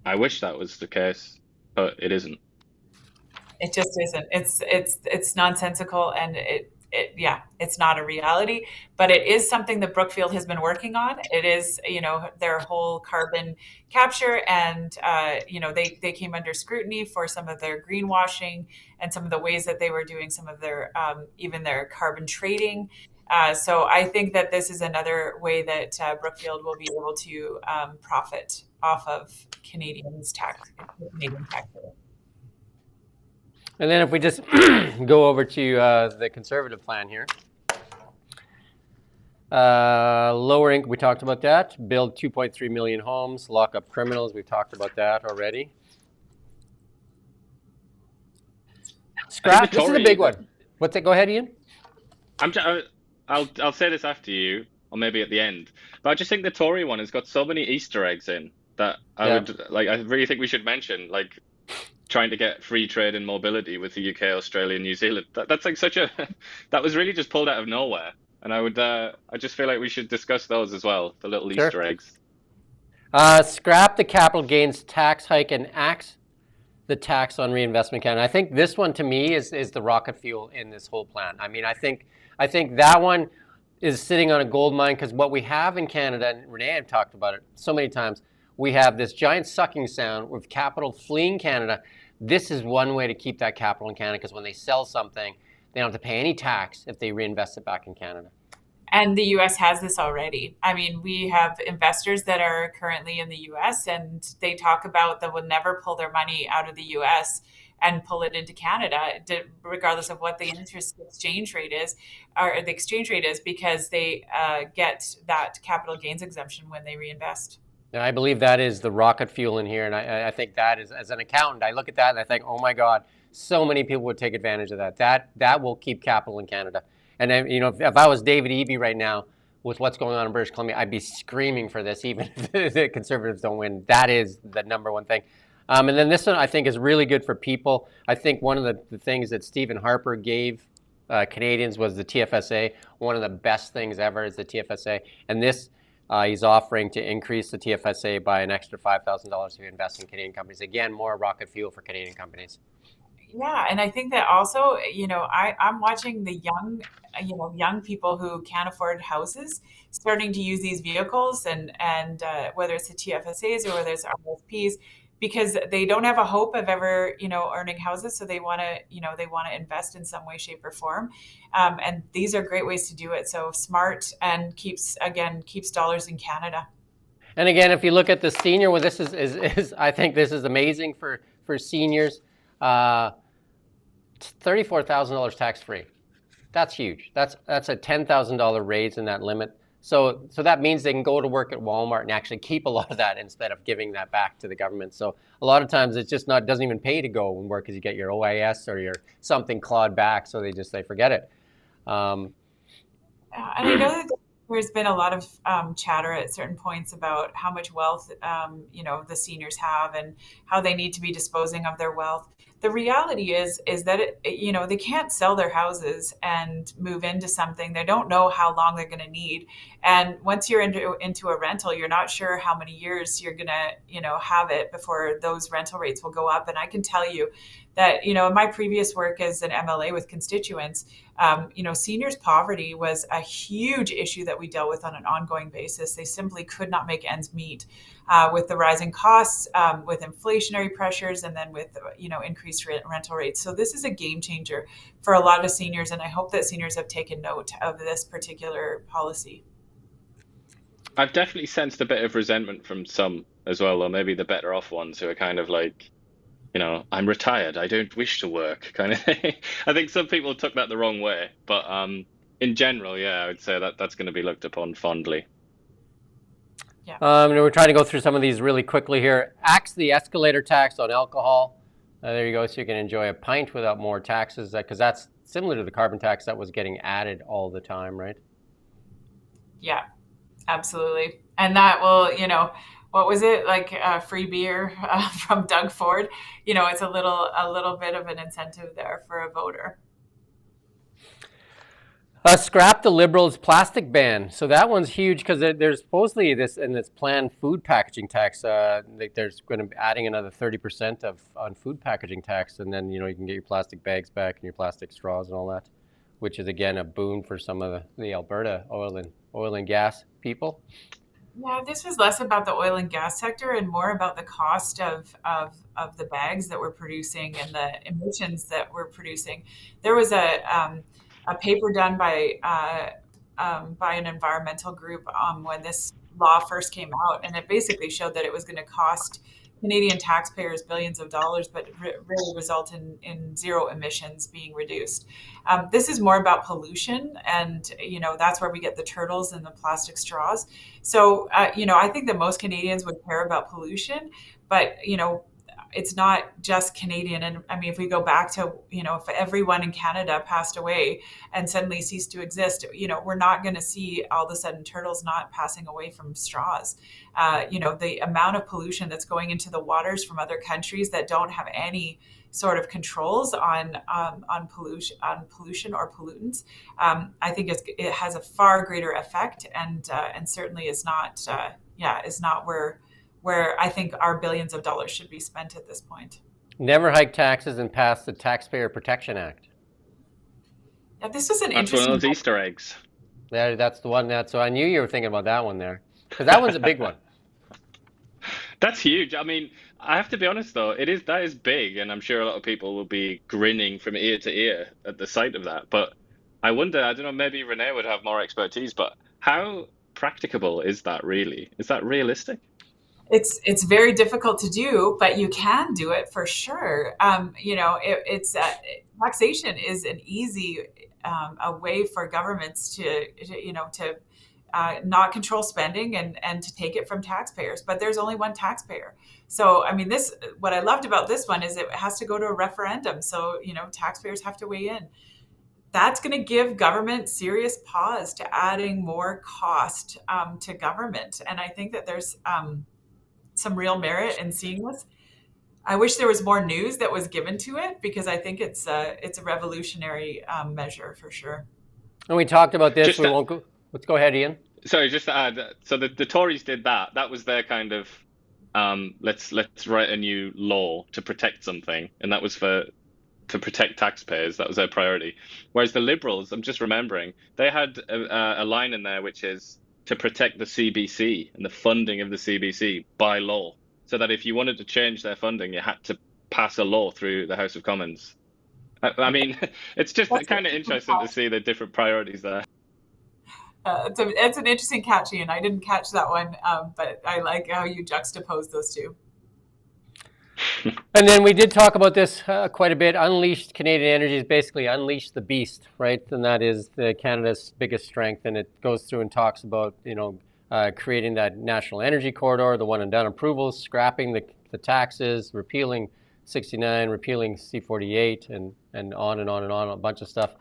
I wish that was the case, but it isn't. It just isn't. It's nonsensical, and it's not a reality. But it is something that Brookfield has been working on. It is, their whole carbon capture, and they came under scrutiny for some of their greenwashing and some of the ways that they were doing some of their even their carbon trading. So I think that this is another way that Brookfield will be able to profit off of Canadian tax. And then if we just go over to the conservative plan here. Lower income, we talked about that. Build 2.3 million homes, lock up criminals. We've talked about that already. Scrap, this is a big one. What's it? Go ahead, Ian. I'll say this after you, or maybe at the end. But I just think the Tory one has got so many Easter eggs in that I really think we should mention, like trying to get free trade and mobility with the UK, Australia, New Zealand. That's like that was really just pulled out of nowhere. And I just feel like we should discuss those as well, the little Easter eggs. Scrap the capital gains tax hike and axe the tax on reinvestment Canada. I think this one to me is the rocket fuel in this whole plan. I mean, I think that one is sitting on a gold mine, because what we have in Canada, and Renee and I have talked about it so many times, we have this giant sucking sound with capital fleeing Canada. This is one way to keep that capital in Canada, because when they sell something, they don't have to pay any tax if they reinvest it back in Canada. And the US has this already. I mean, we have investors that are currently in the US, and they talk about that will never pull their money out of the US and pull it into Canada, regardless of what the interest exchange rate is, or the exchange rate is, because they get that capital gains exemption when they reinvest. And I believe that is the rocket fuel in here. And I think that is, as an accountant, I look at that and I think, oh my God, so many people would take advantage of that. That will keep capital in Canada. And then, if I was David Eby right now with what's going on in British Columbia, I'd be screaming for this, even if the Conservatives don't win. That is the number one thing. And then this one I think is really good for people. I think one of the things that Stephen Harper gave Canadians was the TFSA. One of the best things ever is the TFSA. And this, he's offering to increase the TFSA by an extra $5,000 if you invest in Canadian companies. Again, more rocket fuel for Canadian companies. Yeah, and I think that also, I'm watching the young people who can't afford houses starting to use these vehicles, and whether it's the TFSAs or whether it's RFPs, because they don't have a hope of ever, earning houses. So they want to invest in some way, shape, or form. And these are great ways to do it. So smart, and keeps dollars in Canada. And again, if you look at the senior one, this is I think this is amazing for seniors. $34,000 tax free. That's huge. That's a $10,000 raise in that limit. So that means they can go to work at Walmart and actually keep a lot of that instead of giving that back to the government. So a lot of times it's just doesn't even pay to go and work, because you get your OIS or your something clawed back. So they forget it. And I know that there's been a lot of chatter at certain points about how much wealth, the seniors have, and how they need to be disposing of their wealth. The reality is that they can't sell their houses and move into something. They don't know how long they're going to need, and once you're into a rental, you're not sure how many years you're going to have it before those rental rates will go up. And I can tell you that in my previous work as an MLA with constituents, seniors poverty was a huge issue that we dealt with on an ongoing basis. They simply could not make ends meet with the rising costs, with inflationary pressures, and then with increased reduced rental rates. So this is a game changer for a lot of seniors, and I hope that seniors have taken note of this particular policy. I've definitely sensed a bit of resentment from some as well, or maybe the better off ones who are kind of like, I'm retired, I don't wish to work kind of thing. I think some people took that the wrong way, but in general, yeah, I would say that that's going to be looked upon fondly. Yeah. We're trying to go through some of these really quickly here. Axe the escalator tax on alcohol. There you go. So you can enjoy a pint without more taxes, because that's similar to the carbon tax that was getting added all the time, right? Yeah, absolutely. And that will, what was it like? Free beer from Doug Ford. It's a little bit of an incentive there for a voter. Scrap the Liberals' plastic ban. So that one's huge because there's supposedly this planned food packaging tax. There's going to be adding another 30% on food packaging tax, and then you can get your plastic bags back and your plastic straws and all that, which is again a boon for some of the Alberta oil and gas people. Yeah, this was less about the oil and gas sector and more about the cost of the bags that we're producing and the emissions that we're producing. There was a paper done by an environmental group when this law first came out, and it basically showed that it was going to cost Canadian taxpayers billions of dollars, but really result in zero emissions being reduced. This is more about pollution, and that's where we get the turtles and the plastic straws. So I think that most Canadians would care about pollution, but it's not just Canadian. And I mean, if we go back to, if everyone in Canada passed away and suddenly ceased to exist, we're not going to see all of a sudden turtles not passing away from straws. The amount of pollution that's going into the waters from other countries that don't have any sort of controls on pollution or pollutants, I think it has a far greater effect, and certainly is not where I think our billions of dollars should be spent at this point. Never hike taxes and pass the Taxpayer Protection Act. Yeah, this was an That's interesting. one of those Easter eggs. That's the one so I knew you were thinking about that one there, because that one's a big one. That's huge. I mean, I have to be honest though, that is big, and I'm sure a lot of people will be grinning from ear to ear at the sight of that. But I wonder, I don't know, maybe Renee would have more expertise, but how practicable is that really? Is that realistic? It's very difficult to do, but you can do it for sure. Taxation is an easy a way for governments to not control spending and to take it from taxpayers. But there's only one taxpayer. So, I mean, what I loved about this one is it has to go to a referendum. So, taxpayers have to weigh in. That's going to give government serious pause to adding more cost to government. And I think that there's some real merit in seeing this. I wish there was more news that was given to it, because I think it's a revolutionary measure for sure. And we talked about this. Let's go ahead, Ian. Sorry, just to add, so the Tories did that. That was their kind of let's write a new law to protect something, and that was to protect taxpayers. That was their priority. Whereas the Liberals, I'm just remembering, they had a line in there which is to protect the CBC and the funding of the CBC by law, so that if you wanted to change their funding, you had to pass a law through the House of Commons. I mean, it's just kind of interesting to see the different priorities there. It's an interesting catch, Ian. I didn't catch that one, but I like how you juxtapose those two. And then we did talk about this quite a bit. Unleashed Canadian Energy is basically unleash the beast, right? And that is Canada's biggest strength. And it goes through and talks about, creating that national energy corridor, the one and done approvals, scrapping the taxes, repealing 69, repealing C-48, and on and on and on, a bunch of stuff.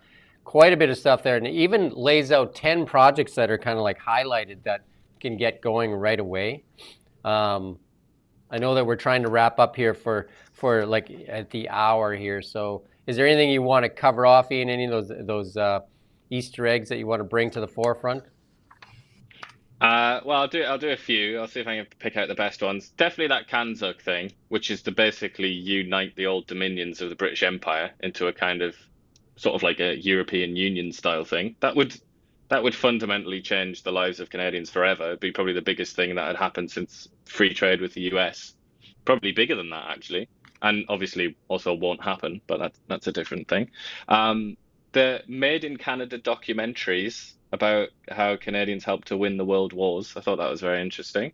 Quite a bit of stuff there. And it even lays out 10 projects that are kind of like highlighted that can get going right away. I know that we're trying to wrap up here for like at the hour here. So is there anything you want to cover off, Ian? Any of those Easter eggs that you want to bring to the forefront? Well, I'll do a few. I'll see if I can pick out the best ones. Definitely that Kanzuk thing, which is to basically unite the old dominions of the British Empire into a kind of sort of like a European Union style thing. That would fundamentally change the lives of Canadians forever. It'd be probably the biggest thing that had happened since free trade with the US. Probably bigger than that, actually. and obviously also won't happen, but that's a different thing. The Made in Canada documentaries about how Canadians helped to win the world wars. I thought that was very interesting.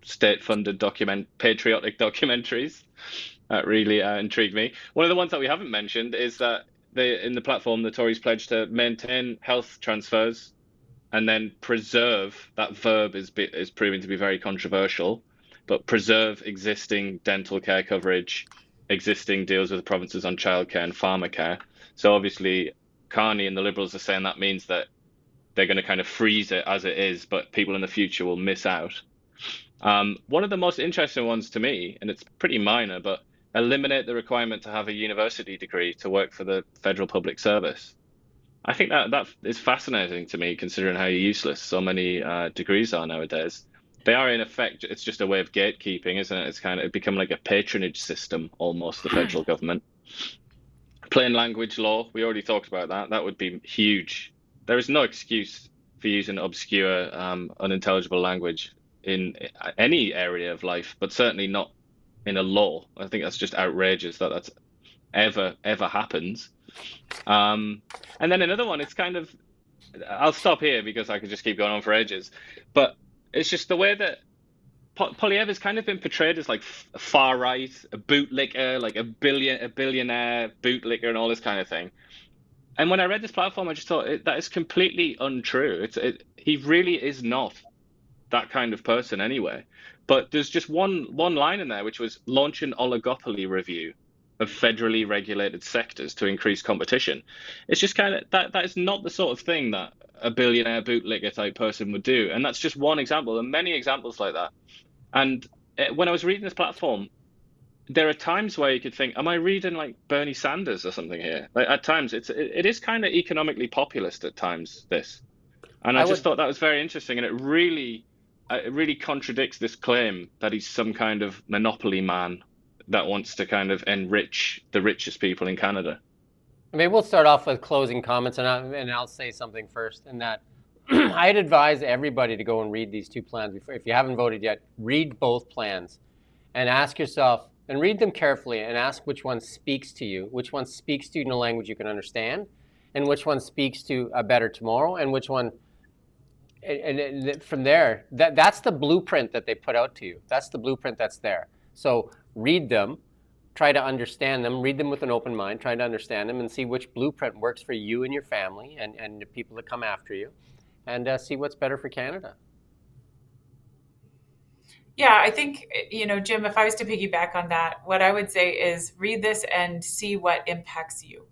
State-funded patriotic documentaries. That really intrigued me. One of the ones that we haven't mentioned is that in the platform, the Tories pledged to maintain health transfers and then preserve. That verb is proving to be very controversial, but preserve existing dental care coverage, existing deals with the provinces on childcare and pharmacare. So obviously, Carney and the Liberals are saying that means that they're going to kind of freeze it as it is, but people in the future will miss out. One of the most interesting ones to me, and it's pretty minor, but eliminate the requirement to have a university degree to work for the federal public service. I think that is fascinating to me, considering how useless so many degrees are nowadays. They are, in effect, it's just a way of gatekeeping, isn't it? It's become like a patronage system, almost, the federal government. Plain language law, we already talked about that. That would be huge. There is no excuse for using obscure, unintelligible language in any area of life, but certainly not in a law. I think that's just outrageous that that's ever happens. And then another one, it's kind of, I'll stop here because I could just keep going on for ages, but it's just the way that Poilievre's kind of been portrayed as like far right, a bootlicker, like a billionaire bootlicker and all this kind of thing. And when I read this platform, I just thought that is completely untrue. He really is not that kind of person anyway. But there's just one line in there, which was launch an oligopoly review of federally regulated sectors to increase competition. It's just kind of that is not the sort of thing that a billionaire bootlicker type person would do. And that's just one example. There are many examples like that. And when I was reading this platform, there are times where you could think, am I reading like Bernie Sanders or something here? Like at times it is kind of economically populist at times, this. And I just thought that was very interesting, and it really contradicts this claim that he's some kind of monopoly man that wants to kind of enrich the richest people in Canada. Maybe we'll start off with closing comments, and I'll say something first. In that, I'd advise everybody to go and read these two plans before. If you haven't voted yet, read both plans, and ask yourself, and read them carefully, and ask which one speaks to you, which one speaks to you in a language you can understand, and which one speaks to a better tomorrow, and which one. And from there, that's the blueprint that they put out to you. That's the blueprint that's there. So read them, try to understand them, read them with an open mind, try to understand them, and see which blueprint works for you and your family and the people that come after you, and see what's better for Canada. Yeah, I think, Jim, if I was to piggyback on that, what I would say is read this and see what impacts you.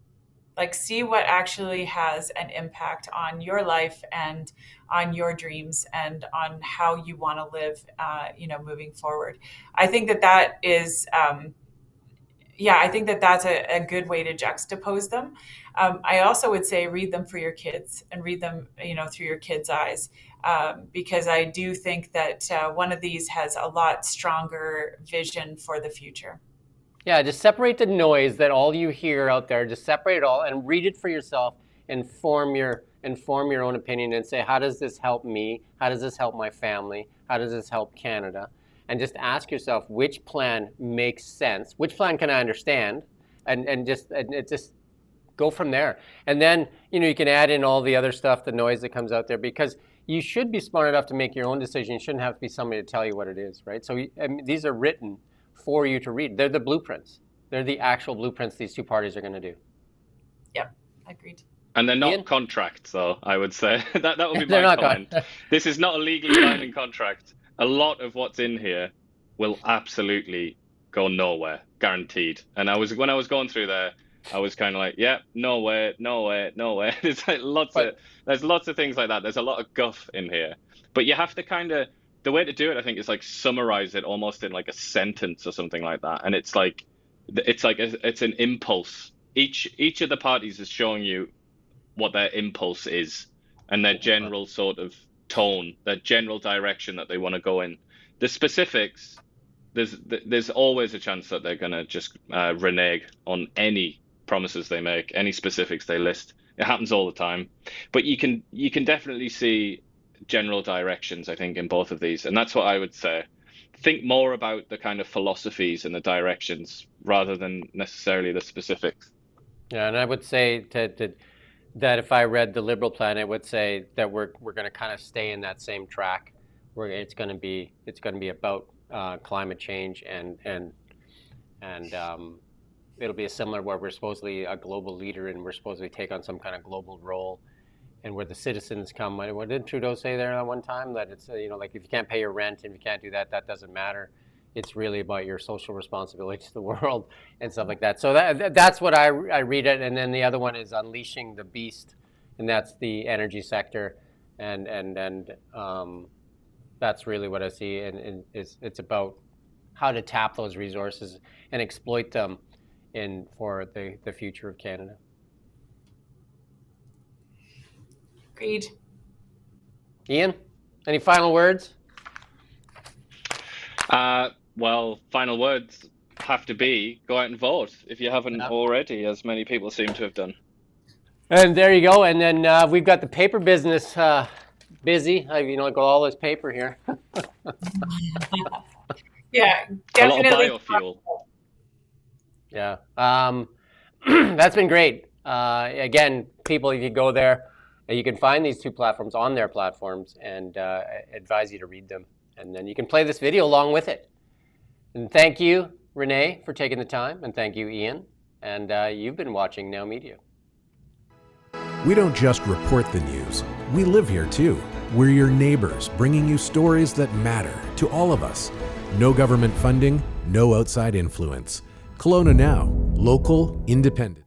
Like, see what actually has an impact on your life and on your dreams and on how you want to live, moving forward. I think that is, I think that's a good way to juxtapose them. I also would say read them for your kids and read them, through your kids' eyes, because I do think that one of these has a lot stronger vision for the future. Yeah, just separate the noise that all you hear out there. Just separate it all and read it for yourself. Inform your own opinion and say, how does this help me? How does this help my family? How does this help Canada? And just ask yourself which plan makes sense. Which plan can I understand? And just go from there. And then you can add in all the other stuff, the noise that comes out there, because you should be smart enough to make your own decision. You shouldn't have to be somebody to tell you what it is, right? So these are written for you to read. They're the blueprints. They're the actual blueprints these two parties are going to do. Yeah, agreed. And they're not contracts, though, I would say. that would be my comment. This is not a legally binding contract. A lot of what's in here will absolutely go nowhere, guaranteed. And when I was going through there, I was kind of like, yeah, no way. There's like there's lots of things like that. There's a lot of guff in here. But you have to kind of, the way to do it, I think, is like summarize it almost in like a sentence or something like that. And it's an impulse. Each of the parties is showing you what their impulse is and their general sort of tone, their general direction that they want to go in. The specifics, there's always a chance that they're going to just renege on any promises they make, any specifics they list. It happens all the time. But you can definitely see general directions, I think, in both of these. And that's what I would say. think more about the kind of philosophies and the directions rather than necessarily the specifics. Yeah, and I would say that if I read the Liberal plan, it would say that we're going to kind of stay in that same track, where it's going to be about climate change and it'll be a similar where we're supposedly a global leader and we're supposed to take on some kind of global role, and where the citizens come. What did Trudeau say there at one time? That it's like if you can't pay your rent and if you can't do that, that doesn't matter. It's really about your social responsibility to the world and stuff like that. So that's what I read it. And then the other one is Unleashing the Beast, and that's the energy sector, and that's really what I see. And it's about how to tap those resources and exploit them for the future of Canada. Agreed. Ian, any final words? Well, final words have to be go out and vote if you haven't already, as many people seem to have done. And there you go. And then we've got the paper business busy. I got all this paper here. Yeah, definitely. A lot of biofuel. Yeah, that's been great. Again, people, if you go there, you can find these two platforms on their platforms, and advise you to read them. And then you can play this video along with it. And thank you, Renee, for taking the time. And thank you, Ian. And you've been watching Now Media. We don't just report the news. We live here too. We're your neighbors, bringing you stories that matter to all of us. No government funding, no outside influence. Kelowna Now, local, independent.